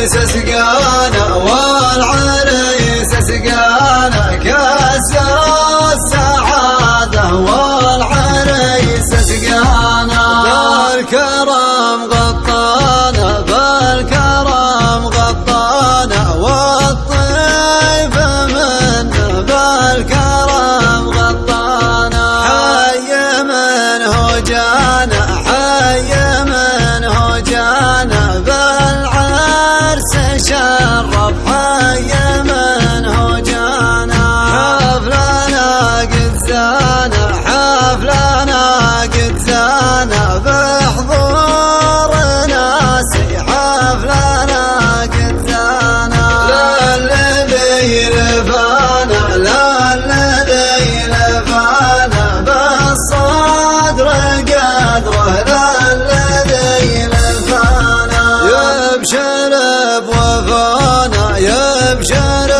سقانا والعريس سقانا كاس السعادة والعريس سقانا بالكرم غطانا بالكرم غطانا والطيب منه بالكرم غطانا حي منه جانا حي منه جانا بالعرس شرف حي منه جانا حفلنا قد زانا حفلنا قد زانا بحضور ناسي حفلنا قد زانا للذي لفانا للذي لفانا بالصدر قدره للذي لفانا يبشر بوفانا يبشر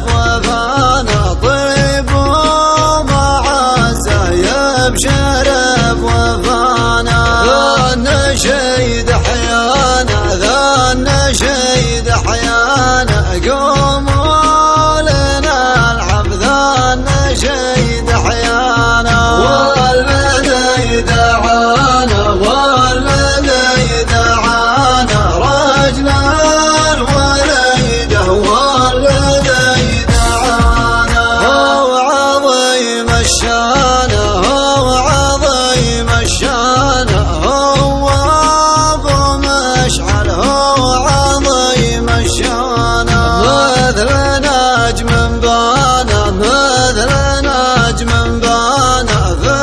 بوفانا طيب ومعزة يبشر بوفانا ذا النشيد حيانا ذا النشيد حيانا قوموا لنا العب ذا النشيد حيانا والذي دعانا والذي دعانا رجنا الوليده والذي دعانا هو عظيم الشانه هو عظيم الشانه هو ابو مشعل هو عظيم الشانه مثل نجم بانا مثل نجم بانا في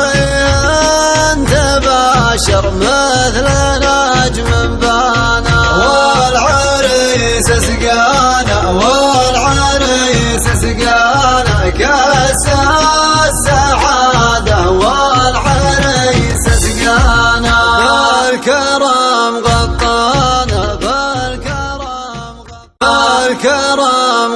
انت باشر مثل نجم بانا والعريس سقانا والعريس سقانا كاس السعادة والعريس سقانا بالكرم غطانا بالكرم